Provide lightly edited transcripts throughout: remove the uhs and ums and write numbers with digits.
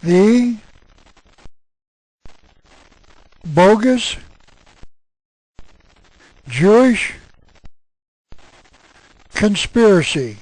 the bogus Jewish conspiracy.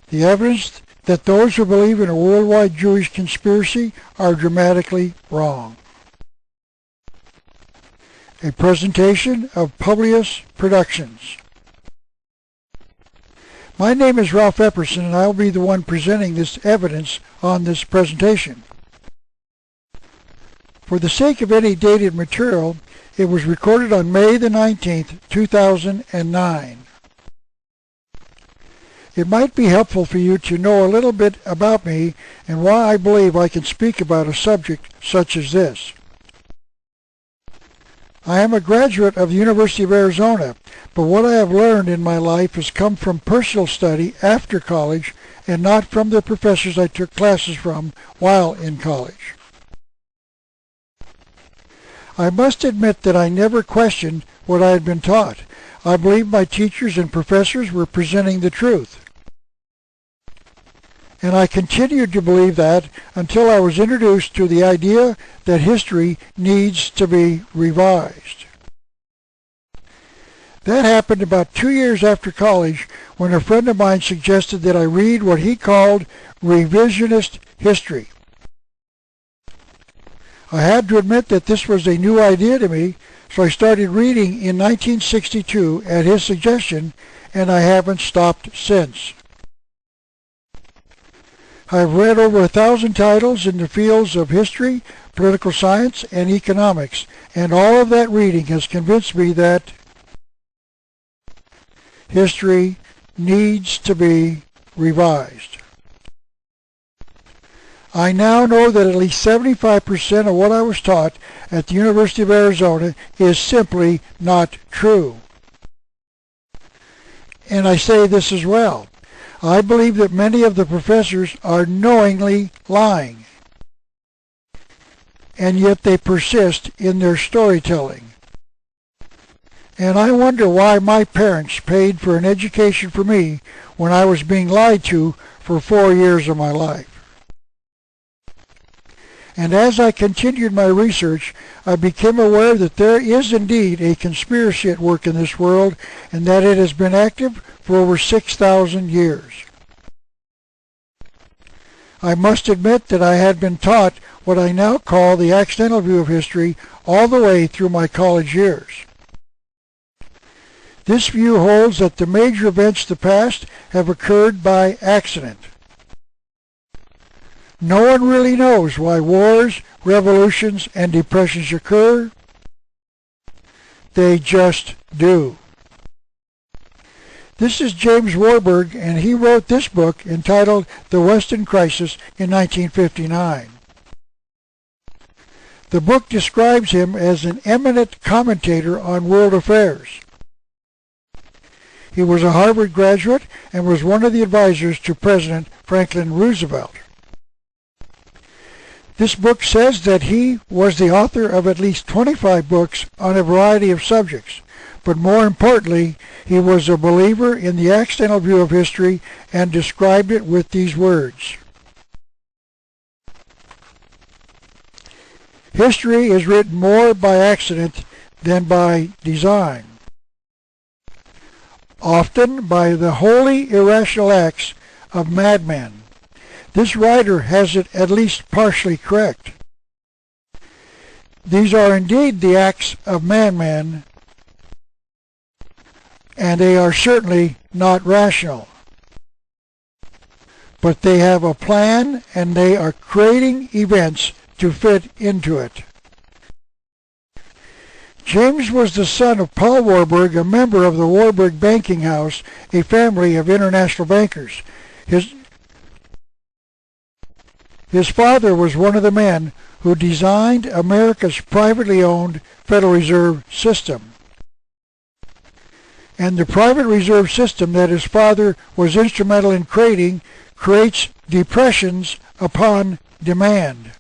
The evidence that those who believe in a worldwide Jewish conspiracy are dramatically wrong. A presentation of Publius Productions. My name is Ralph Epperson, and I will be the one presenting this evidence on this presentation. For the sake of any dated material, it was recorded on May the 19th, 2009. It might be helpful for you to know a little bit about me and why I believe I can speak about a subject such as this. I am a graduate of the University of Arizona, but what I have learned in my life has come from personal study after college and not from the professors I took classes from while in college. I must admit that I never questioned what I had been taught. I believed my teachers and professors were presenting the truth. And I continued to believe that until I was introduced to the idea that history needs to be revised. That happened about 2 years after college when a friend of mine suggested that I read what he called revisionist history. I had to admit that this was a new idea to me, so I started reading in 1962 at his suggestion, and I haven't stopped since. I've read over 1,000 titles in the fields of history, political science, and economics, and all of that reading has convinced me that history needs to be revised. I now know that at least 75% of what I was taught at the University of Arizona is simply not true. And I say this as well. I believe that many of the professors are knowingly lying, and yet they persist in their storytelling. And I wonder why my parents paid for an education for me when I was being lied to for 4 years of my life. And as I continued my research, I became aware that there is indeed a conspiracy at work in this world, and that it has been active for over 6,000 years. I must admit that I had been taught what I now call the accidental view of history all the way through my college years. This view holds that the major events of the past have occurred by accident. No one really knows why wars, revolutions, and depressions occur. They just do. This is James Warburg, and he wrote this book entitled The Western Crisis in 1959. The book describes him as an eminent commentator on world affairs. He was a Harvard graduate and was one of the advisors to President Franklin Roosevelt. This book says that he was the author of at least 25 books on a variety of subjects, but more importantly, he was a believer in the accidental view of history and described it with these words. History is written more by accident than by design, often by the wholly irrational acts of madmen. This writer has it at least partially correct. These are indeed the acts of madmen, and they are certainly not rational. But they have a plan, and they are creating events to fit into it. James was the son of Paul Warburg, a member of the Warburg Banking House, a family of international bankers. His father was one of the men who designed America's privately owned Federal Reserve System. And the private reserve system that his father was instrumental in creating creates depressions upon demand.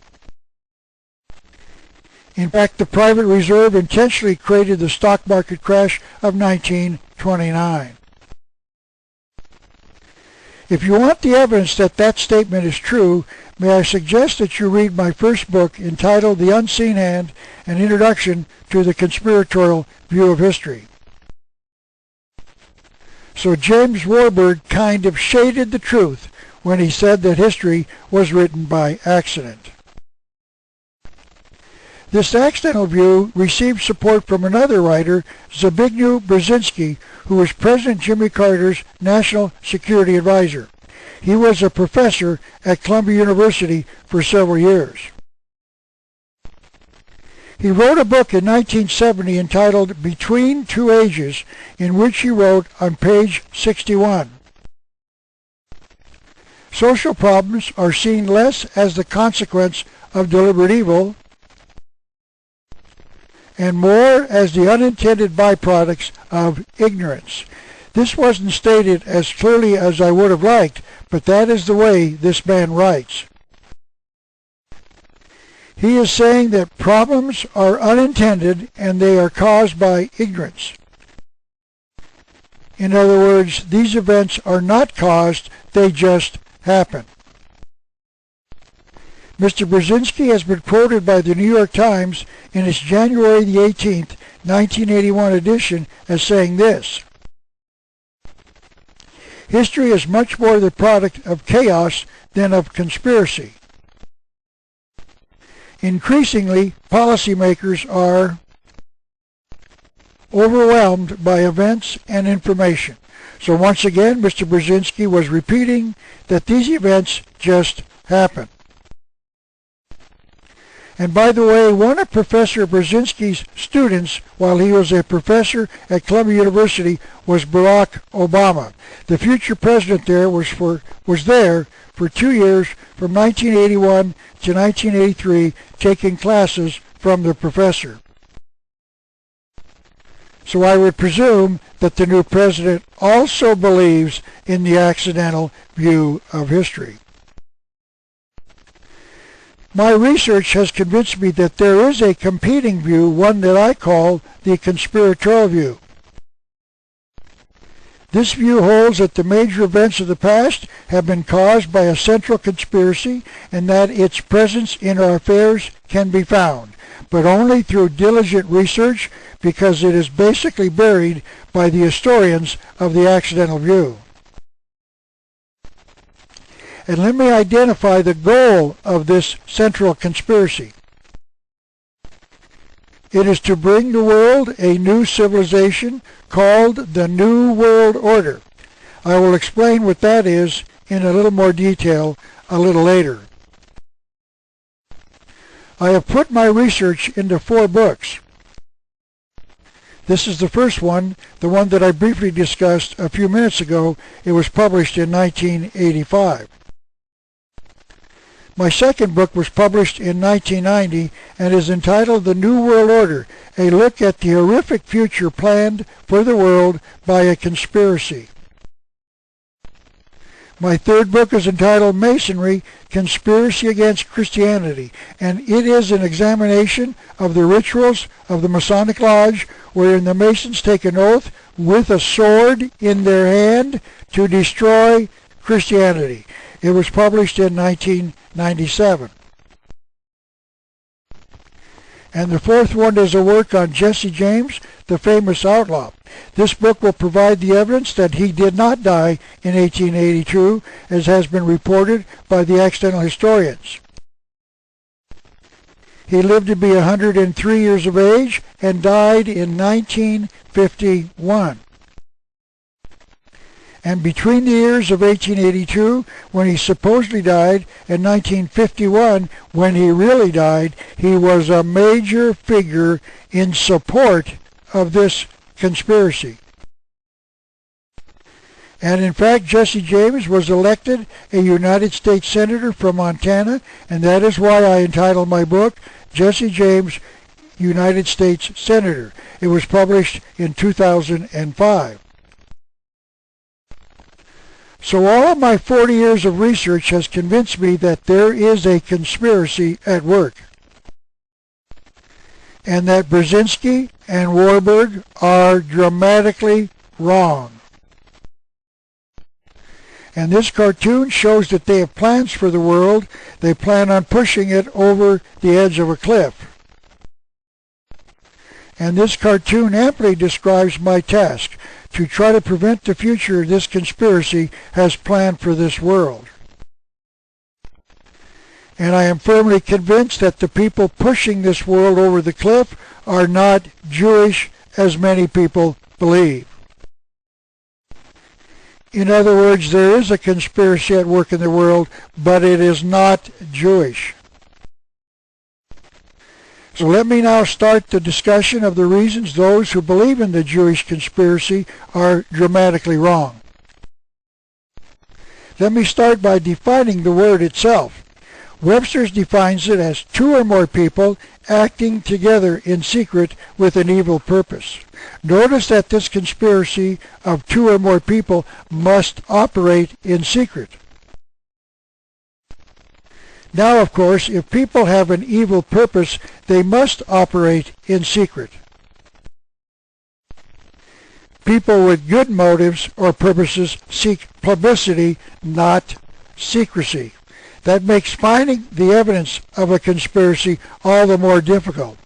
In fact, the private reserve intentionally created the stock market crash of 1929. If you want the evidence that that statement is true, may I suggest that you read my first book entitled The Unseen Hand, An Introduction to the Conspiratorial View of History. So James Warburg kind of shaded the truth when he said that history was written by accident. This accidental view received support from another writer, Zbigniew Brzezinski, who was President Jimmy Carter's National Security Advisor. He was a professor at Columbia University for several years. He wrote a book in 1970 entitled Between Two Ages, in which he wrote on page 61, "Social problems are seen less as the consequence of deliberate evil and more as the unintended byproducts of ignorance." This wasn't stated as clearly as I would have liked, but that is the way this man writes. He is saying that problems are unintended and they are caused by ignorance. In other words, these events are not caused, they just happen. Mr. Brzezinski has been quoted by the New York Times in its January the 18th, 1981 edition as saying this: "History is much more the product of chaos than of conspiracy. Increasingly, policymakers are overwhelmed by events and information." So once again, Mr. Brzezinski was repeating that these events just happen. And by the way, one of Professor Brzezinski's students, while he was a professor at Columbia University, was Barack Obama. The future president there was there for 2 years, from 1981 to 1983, taking classes from the professor. So I would presume that the new president also believes in the accidental view of history. My research has convinced me that there is a competing view, one that I call the conspiratorial view. This view holds that the major events of the past have been caused by a central conspiracy and that its presence in our affairs can be found, but only through diligent research, because it is basically buried by the historians of the accidental view. And let me identify the goal of this central conspiracy. It is to bring the world a new civilization called the New World Order. I will explain what that is in a little more detail a little later. I have put my research into 4 books. This is the first one, the one that I briefly discussed a few minutes ago. It was published in 1985. My second book was published in 1990 and is entitled The New World Order, a look at the horrific future planned for the world by a conspiracy. My third book is entitled Masonry, Conspiracy Against Christianity, and it is an examination of the rituals of the Masonic Lodge, wherein the Masons take an oath with a sword in their hand to destroy Christianity. It was published in 1997. And the fourth one is a work on Jesse James, the famous outlaw. This book will provide the evidence that he did not die in 1882, as has been reported by the accidental historians. He lived to be 103 years of age and died in 1951. And between the years of 1882, when he supposedly died, and 1951, when he really died, he was a major figure in support of this conspiracy. And in fact, Jesse James was elected a United States Senator from Montana, and that is why I entitled my book, Jesse James, United States Senator. It was published in 2005. So all of my 40 years of research has convinced me that there is a conspiracy at work, and that Brzezinski and Warburg are dramatically wrong. And this cartoon shows that they have plans for the world. They plan on pushing it over the edge of a cliff. And this cartoon amply describes my task, to try to prevent the future this conspiracy has planned for this world. And I am firmly convinced that the people pushing this world over the cliff are not Jewish, as many people believe. In other words, there is a conspiracy at work in the world, but it is not Jewish. So let me now start the discussion of the reasons those who believe in the Jewish conspiracy are dramatically wrong. Let me start by defining the word itself. Webster's defines it as two or more people acting together in secret with an evil purpose. Notice that this conspiracy of two or more people must operate in secret. Now, of course, if people have an evil purpose, they must operate in secret. People with good motives or purposes seek publicity, not secrecy. That makes finding the evidence of a conspiracy all the more difficult.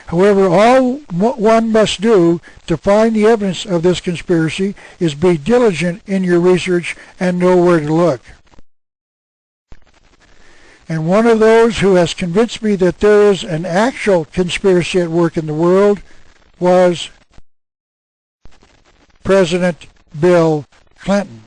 However, all one must do to find the evidence of this conspiracy is be diligent in your research and know where to look. And one of those who has convinced me that there is an actual conspiracy at work in the world was President Bill Clinton.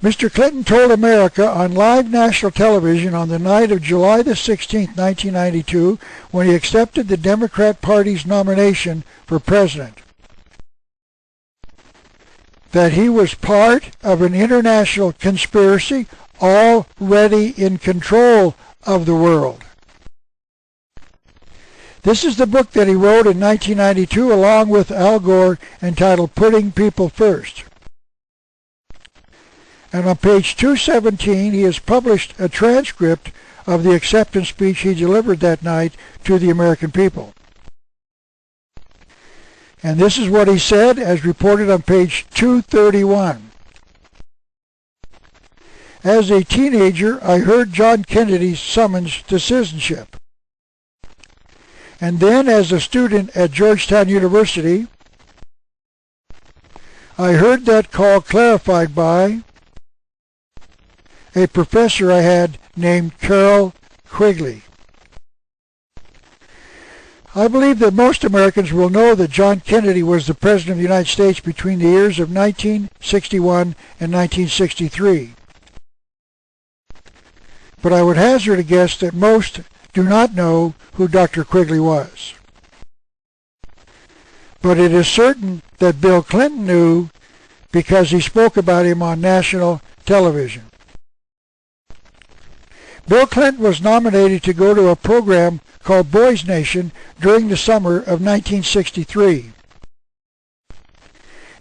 Mr. Clinton told America on live national television on the night of July the 16th, 1992, when he accepted the Democrat Party's nomination for president, that he was part of an international conspiracy already in control of the world. This is the book that he wrote in 1992 along with Al Gore, entitled Putting People First. And on page 217, he has published a transcript of the acceptance speech he delivered that night to the American people. And this is what he said, as reported on page 231. As a teenager, I heard John Kennedy's summons to citizenship. And then, as a student at Georgetown University, I heard that call clarified by a professor I had named KARL Quigley. I believe that most Americans will know that John Kennedy was the President of the United States between the years of 1961 and 1963. But I would hazard a guess that most do not know who Dr. Quigley was. But it is certain that Bill Clinton knew because he spoke about him on national television. Bill Clinton was nominated to go to a program called Boys Nation during the summer of 1963.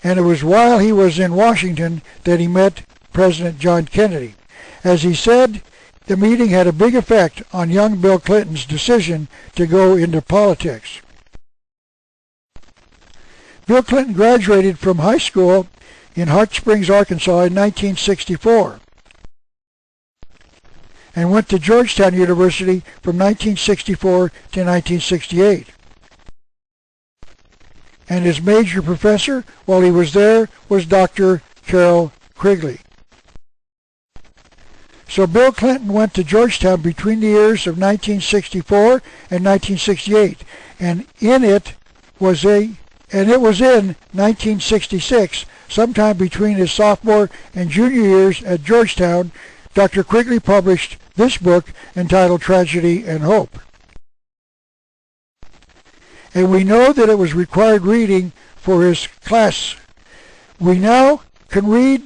And it was while he was in Washington that he met President John Kennedy. As he said, the meeting had a big effect on young Bill Clinton's decision to go into politics. Bill Clinton graduated from high school in Hot Springs, Arkansas in 1964. And went to Georgetown University from 1964 to 1968. And his major professor while he was there was Dr. KARL Quigley. So Bill Clinton went to Georgetown between the years of 1964 and 1968, and it was in 1966, sometime between his sophomore and junior years at Georgetown, Dr. Quigley published this book entitled Tragedy and Hope. And we know that it was required reading for his class. We now can read